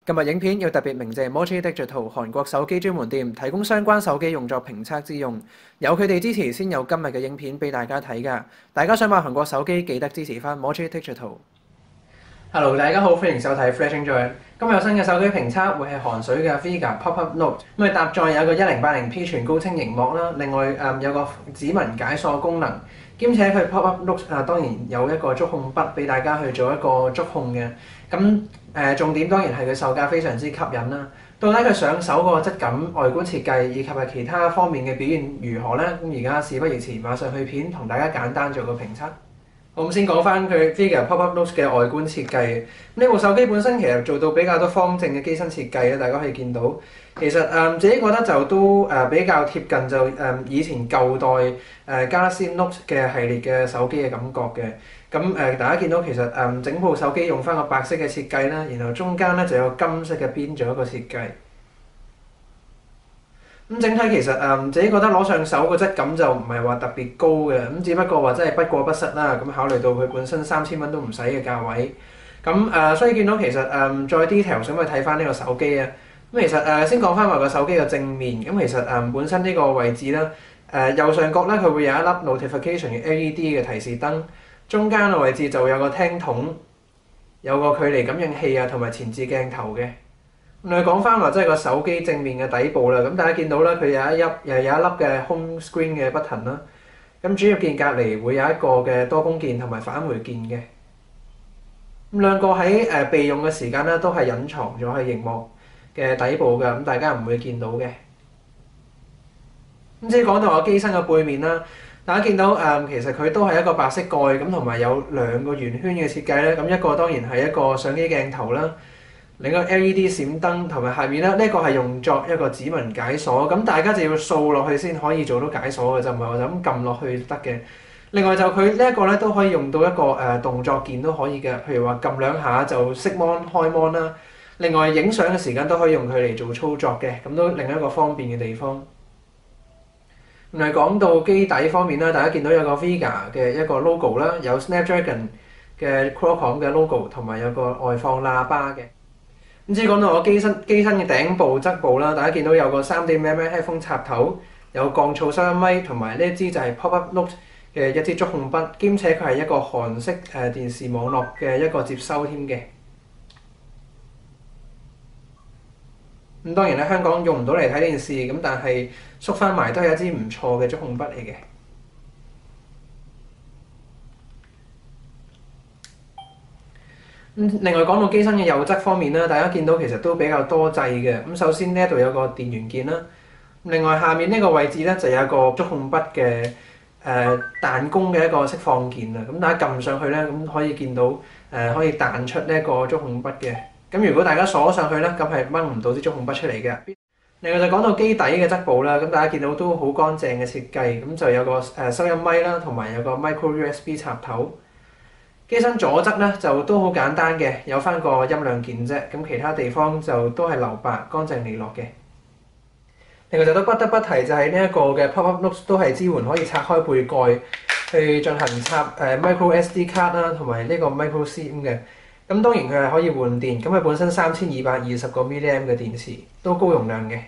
今日影片要特別鳴謝 Mochi Digital 韓國手機專門店，提供相關手機用作評測之用，有佢哋支持先有今日嘅影片俾大家睇㗎。大家想買韓國手機，記得支持翻 Mochi Digital。Hello， 大家好，歡迎收睇 Flashing Joy。今日有新嘅手機評測，會係韓水嘅 Vega Pop-Up Note。咁佢搭載有一個1080P 全高清螢幕啦，另外有個指紋解鎖功能，兼且佢 Pop-Up Note當然有一個觸控筆俾大家去做一個觸控嘅。咁重點當然係佢售價非常之吸引啦。到底佢上手個質感、外觀設計以及係其他方面嘅表現如何呢？咁而家事不宜遲，馬上去片同大家簡單做個評測。我先講翻佢 Vega Pop-Up Note 嘅外觀設計。呢部手機本身其實做到比較多方正嘅機身設計咧，大家可以見到。其實自己覺得就都比較貼近就以前舊代Galaxy Note 嘅系列嘅手機嘅感覺嘅。咁大家見到其實整部手機用翻個白色嘅設計啦，然後中間咧就有金色嘅邊做一個設計。咁整體其實自己覺得攞上手個質感就唔係話特別高嘅，咁只不過話真係不過不失啦。咁考慮到佢本身3000蚊都唔使嘅價位，咁所以見到其實再 detail 想去睇翻呢個手機啊。咁其實先講翻話個手機嘅正面，咁其實本身呢個位置啦，右上角咧佢會有一粒 notification 嘅 LED 嘅提示燈，中間嘅位置就有個聽筒，有個距離感應器啊，同埋前置鏡頭嘅。我哋講翻話即係個手機正面嘅底部啦，咁大家見到咧佢又有一粒嘅 home screen 嘅 button 啦。咁主要鍵隔離會有一個嘅多功鍵同埋返回鍵嘅。咁兩個喺備用嘅時間咧都係隱藏咗喺螢幕嘅底部㗎，咁大家唔會見到嘅。咁至於講到個機身嘅背面啦，大家見到其實佢都係一個白色蓋咁，同埋有兩個圓圈嘅設計咧。咁一個當然係一個相機鏡頭啦。另一個 LED 閃燈同埋下面咧，呢個係用作一個指紋解鎖，咁大家就要掃落去先可以做到解鎖嘅，就唔係話就咁撳落去得嘅。另外就佢呢一個咧都可以用到一個動作鍵都可以嘅，譬如話撳兩下就熄 mon 開 mon 啦。另外影相嘅時間都可以用佢嚟做操作嘅，咁都另一個方便嘅地方。咁嚟講到機底方面啦，大家見到有個 Vega 嘅一個 logo 啦，有 Snapdragon 嘅 Qualcomm 嘅 logo 同埋有個外放喇叭嘅。咁至於講到我機身嘅頂部側部啦，大家見到有個3.5mm headphone 插頭，有降噪收音咪，同埋呢一支就係 Pop-Up Note 嘅一支觸控筆，兼且佢係一個韓式電視網絡嘅一個接收添嘅。咁當然喺香港用唔到嚟睇電視，咁但係縮翻埋都係一支唔錯嘅觸控筆嚟嘅。另外講到機身嘅右側方面啦，大家見到其實都比較多掣嘅。咁首先呢一度有個電源鍵啦，另外下面呢個位置咧就有一個觸控筆嘅彈弓嘅一個釋放鍵啦。咁大家撳上去咧，咁可以見到可以彈出呢一個觸控筆嘅。咁如果大家鎖上去咧，咁係掹唔到啲觸控筆出嚟嘅。另外就講到機底嘅側部啦，咁大家見到都好乾淨嘅設計，咁就有個收音咪啦，同埋有個 micro USB 插頭。機身左側咧就都好簡單嘅，有翻個音量鍵啫，咁其他地方就都係留白、乾淨利落嘅。另外就都不得不提就係呢一個嘅 Pop-Up Note 都係支援可以拆開背蓋去進行插micro SD 卡啦，同埋呢個 micro SIM 嘅。咁當然佢係可以換電，咁佢本身3220個 mAh 嘅電池都高容量嘅。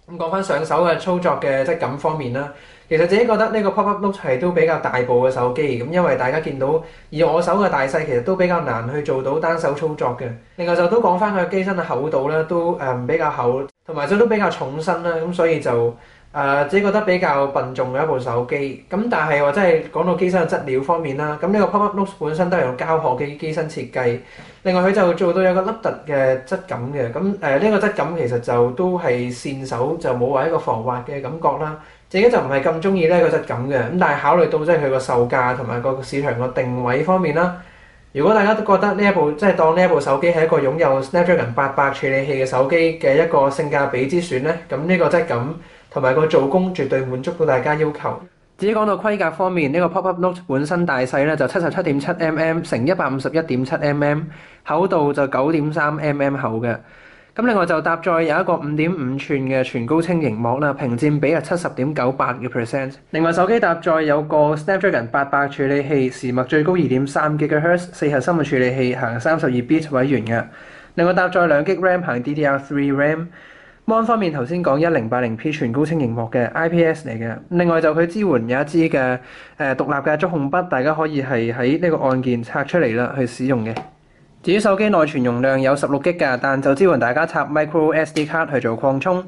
咁講翻上手嘅操作嘅質感方面啦，其實自己覺得呢個 Pop-Up Note 係都比較大部嘅手機，咁因為大家見到以我手嘅大細，其實都比較難去做到單手操作嘅。另外就都講翻佢機身嘅厚度咧，都比較厚，同埋都比較重身啦，咁所以就自己覺得比較笨重嘅一部手機。咁但係話真係講到機身嘅質料方面啦，咁呢個 Pop-Up Note 本身都係用膠殼嘅機身設計，另外佢就做到有個凹凸嘅質感嘅。咁呢個質感其實就都係線手，就冇話一個防滑嘅感覺啦。自己就唔係咁中意呢個質感嘅，咁但係考慮到即係佢個售價同埋個市場個定位方面啦，如果大家都覺得呢一部即係當呢一部手機係一個擁有 Snapdragon 800處理器嘅手機嘅一個性價比之選咧，咁呢個質感同埋個做工絕對滿足到大家要求。至於講到規格方面，呢個 Pop-Up Note 本身大細咧就77.7mm 乘151.7mm，厚度就9.3mm 厚嘅。咁另外就搭載有一個5.5寸嘅全高清螢幕啦，屏佔比係70.98%。另外手機搭載有個 Snapdragon 800處理器，時脈最高2.3 GHz，4核心嘅處理器，行32bit 位元嘅。另外搭載2GB RAM 行 DDR3 RAM。Mon 方面頭先講1080p 全高清螢幕嘅 IPS 嚟嘅，另外就佢支援有一支嘅獨立嘅觸控筆，大家可以係喺呢個按鍵拆出嚟啦去使用嘅。至於手機內存容量有16GB㗎，但就支援大家插 micro SD 卡去做擴充。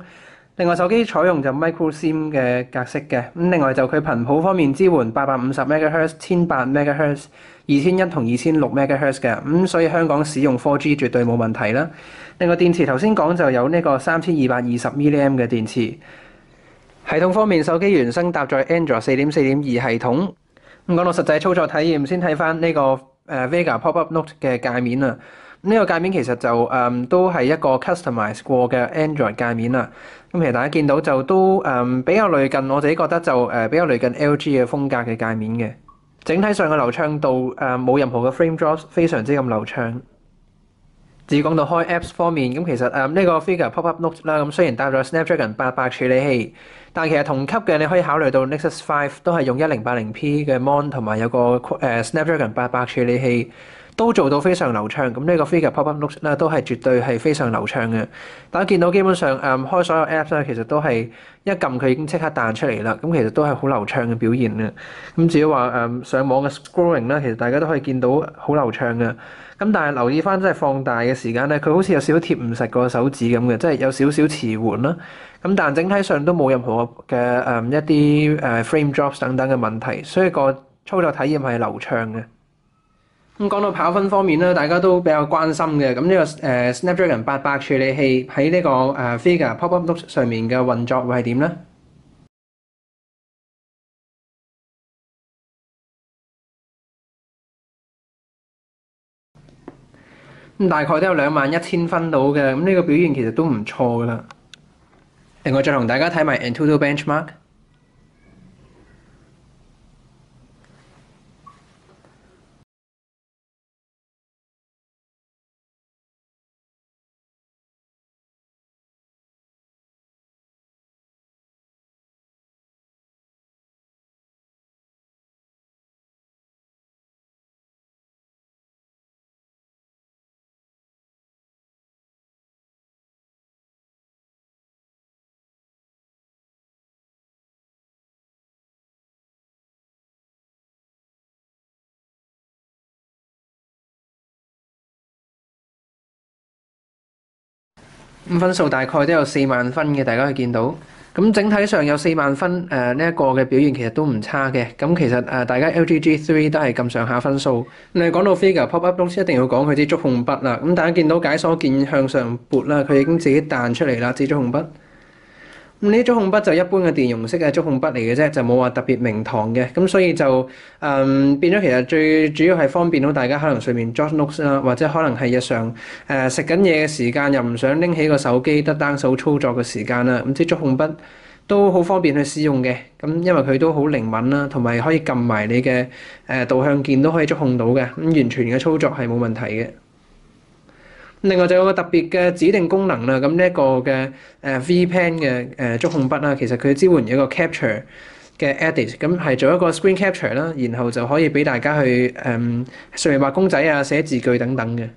另外手機採用就 micro SIM 嘅格式嘅，咁另外就佢頻譜方面支援850MHz、1800MHz、2100同2600MHz 嘅，咁所以香港使用 4G 絕對冇問題啦。另外電池頭先講就有呢個3220mAh嘅電池。系統方面，手機原生搭載 Android 4.4.2系統。咁講到實際操作體驗，先睇翻呢個Vega Pop-up Note 嘅界面啊。呢個界面其實就都係一個 customize 過嘅 Android 界面啦。咁其實大家見到就都比較類近，我自己覺得就比較類近 LG 嘅風格嘅界面嘅。整體上嘅流暢度冇任何嘅 frame drops，非常之咁流暢。至於講到開 Apps 方面，咁其實呢個 Vega Pop-up Note 啦，咁雖然搭載 Snapdragon 800處理器，但其實同級嘅你可以考慮到 Nexus 5都係用1080p 嘅 Mon 同埋有個Snapdragon 800處理器，都做到非常流暢。咁呢個 Vega Pop-up Note 咧都係絕對係非常流暢嘅。大家見到基本上開所有 Apps 咧，其實都係一撳佢已經即刻彈出嚟啦。咁其實都係好流暢嘅表現嘅。咁至於話上網嘅 scrolling 咧，其實大家都可以見到好流暢嘅。咁但係留意翻，即係放大嘅時間咧，佢好似有少少貼唔實個手指咁嘅，即係有少少遲緩啦。咁但整體上都冇任何嘅一啲frame drops 等等嘅問題，所以個操作體驗係流暢嘅。咁講到跑分方面咧，大家都比較關心嘅。咁呢個Snapdragon 800處理器喺呢個Vega Pop-up Note 上面嘅運作會係點咧？咁大概都有21000分到嘅，咁呢個表現其實都唔錯噶啦。另外再同大家睇埋 Antutu Benchmark。咁分數大概都有4萬分嘅，大家可以見到。咁整體上有4萬分，呢一個嘅表現其實都唔差嘅。咁其實大家 LG G3 都係咁上下分數。你講到 Vega Pop-up Note 一定要講佢啲觸控筆啦。咁大家見到解鎖鍵向上撥啦，佢已經自己彈出嚟啦，支觸控筆。咁呢啲觸控筆就一般嘅電容式嘅觸控筆嚟嘅啫，就冇話特別名堂嘅。咁所以就變咗其實最主要係方便到大家可能上面 jot notes 啦，或者可能係日常食緊嘢嘅時間又唔想拎起個手機得單手操作嘅時間啦。咁啲觸控筆都好方便去使用嘅。咁因為佢都好靈敏啦，同埋可以撳埋你嘅導向鍵都可以觸控到嘅。咁完全嘅操作係冇問題嘅。另外就有個特別嘅指定功能啦，咁呢一個嘅V Pen 嘅觸控筆啦，其實佢支援一個 capture 嘅 edit，咁係做一個 screen capture 啦，然後就可以俾大家去上面畫公仔啊、寫字句等等嘅。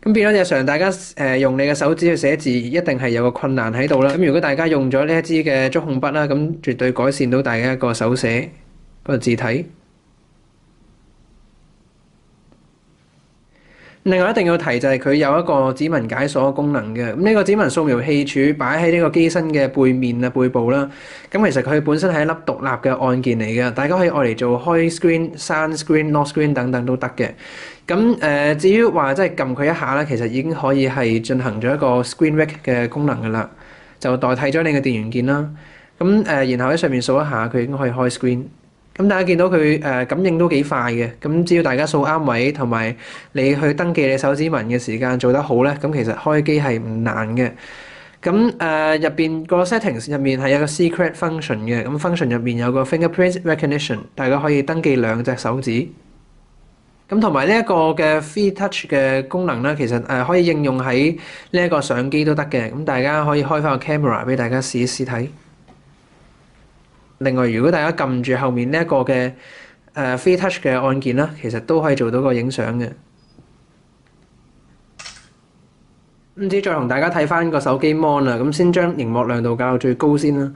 咁變咗日常大家用你嘅手指去寫字，一定係有個困難喺度啦。咁如果大家用咗呢一支嘅觸控筆啦，咁絕對改善到大家一個手寫個字體。另外一定要提就係佢有一個指紋解鎖功能嘅。咁呢個指紋掃描器柱擺喺呢個機身嘅背面啊、背部啦。咁其實佢本身係一粒獨立嘅按鍵嚟嘅，大家可以愛嚟做開 screen、刪 screen、lock screen 等等都得嘅。咁至於話即係撳佢一下咧，其實已經可以係進行咗一個 screen wake 嘅功能噶啦，就代替咗你嘅電源鍵啦。咁然後喺上面掃一下，佢已經可以開 screen。咁大家見到佢感應都幾快嘅，咁只要大家掃啱位，同埋你去登記你手指紋嘅時間做得好咧，咁其實開機係唔難嘅。咁入邊個 settings 入面係有個 secret function 嘅，咁 function 入面有個 fingerprint recognition，大家可以登記2隻手指。咁同埋呢一個嘅 Free Touch 嘅功能咧，其實可以應用喺呢一個相機都得嘅，咁大家可以開翻個 camera 俾大家試一試睇。另外，如果大家撳住後面呢一個嘅非 touch 嘅按鍵啦，其實都可以做到個影相嘅。唔知再同大家睇翻個手機 mon 啦，咁先將熒幕亮度校到最高先啦。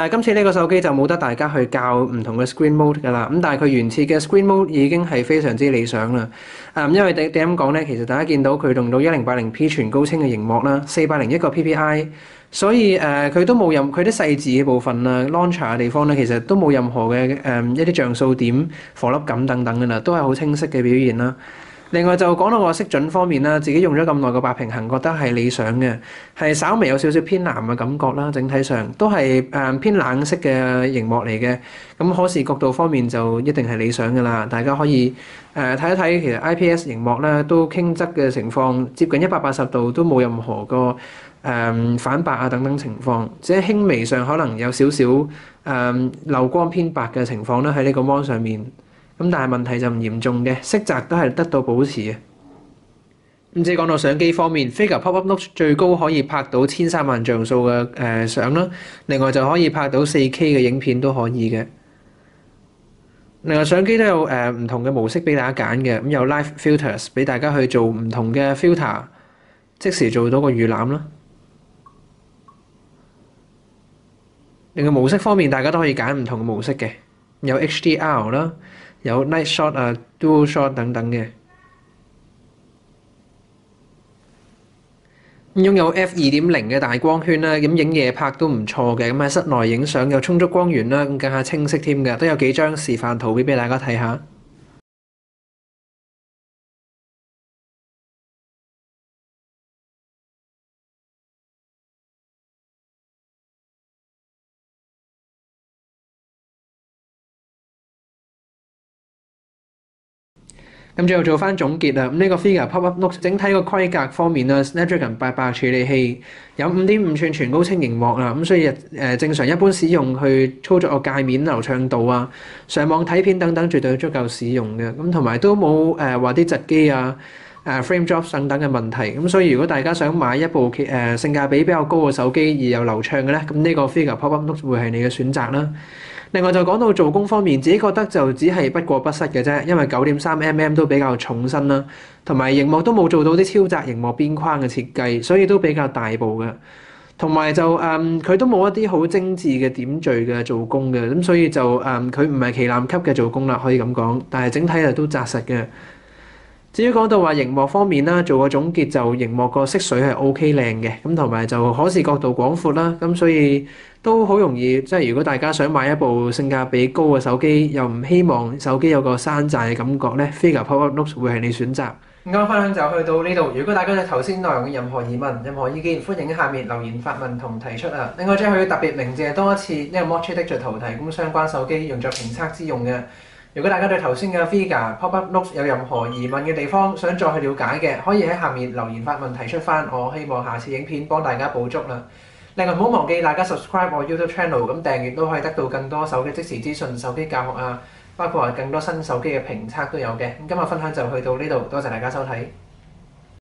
今次呢個手機就冇得大家去校唔同嘅 screen mode 㗎啦。咁但係佢原設嘅 screen mode 已經係非常之理想啦。因為點咁講咧？其實大家見到佢用到 1080p 全高清嘅熒幕啦，401個 PPI，所以佢都冇佢啲細緻嘅部分啊，launcher 嘅地方咧，其實都冇任何嘅一啲像素點、顆粒感等等㗎啦，都係好清晰嘅表現啦。另外就講到個色準方面啦，自己用咗咁耐個白平衡，覺得係理想嘅，係稍微有少少偏藍嘅感覺啦。整體上都係偏冷色嘅熒幕嚟嘅，咁可視角度方面就一定係理想㗎啦。大家可以睇一睇，其實 IPS 熒幕咧都傾側嘅情況接近180度，都冇任何個反白啊等等情況，只係輕微上可能有少少漏光偏白嘅情況啦喺呢個 mon 上面。咁但係問題就唔嚴重嘅，色澤都係得到保持嘅。咁至於講到相機方面，Figure Pop-Up Note 最高可以拍到13萬像素嘅相啦，另外就可以拍到4K 嘅影片都可以嘅。另外相機都有唔同嘅模式俾大家揀嘅，咁有 Live Filters 俾大家去做唔同嘅 filter， 即時做到個預覽啦。另外模式方面，大家都可以揀唔同嘅模式嘅，有 HDR 啦。有 Night Shot 啊、Dual Shot 等等嘅，擁有 F2.0 嘅大光圈啦，咁影夜拍都唔錯嘅，咁喺室內影相有充足光源啦，咁更加清晰添嘅，都有幾張示範圖片俾大家睇下。咁最後做翻總結啦，咁呢個 Figure Pop-Up Note 整體個規格方面啦 ，Snapdragon 800處理器，有5.5寸全高清熒幕啦，咁所以正常一般使用去操作個界面流暢度啊、上網睇片等等，絕對足夠使用嘅。咁同埋都冇話啲窒機啊、frame drops 等等嘅問題。咁所以如果大家想買一部性價比比較高嘅手機而又流暢嘅咧，咁呢個 Figure Pop-Up Note 會係你嘅選擇啦。另外就講到做工方面，自己覺得就只係不過不失嘅啫，因為9.3mm 都比較重身啦，同埋熒幕都冇做到啲超窄熒幕邊框嘅設計，所以都比較大部嘅。同埋就佢都冇一啲好精緻嘅點綴嘅做工嘅，咁所以就佢唔係旗艦級嘅做工啦，可以咁講。但係整體啊都紮實嘅。至於講到話熒幕方面啦，做個總結就熒幕個色水係 OK 靚嘅，咁同埋就可視角度廣闊啦，咁所以都好容易。即係如果大家想買一部性價比高嘅手機，又唔希望手機有個山寨嘅感覺咧，Figure Pop-Up Note 會係你選擇。今日分享就去到呢度。如果大家對頭先內容嘅任何疑問、任何意見，歡迎喺下面留言發問同提出啊。另外再去特別鳴謝多一次呢個 Mochi Digital 提供相關手機用作評測之用嘅。如果大家對頭先嘅 Figure Pop-Up Note 有任何疑問嘅地方，想再去了解嘅，可以喺下面留言發問提出翻，我希望下次影片幫大家補足啦。另外唔好忘記大家 subscribe 我 YouTube channel， 咁訂閱都可以得到更多手機即時資訊、手機教學啊，包括話更多新手機嘅評測都有嘅。咁今日分享就去到呢度，多謝大家收睇。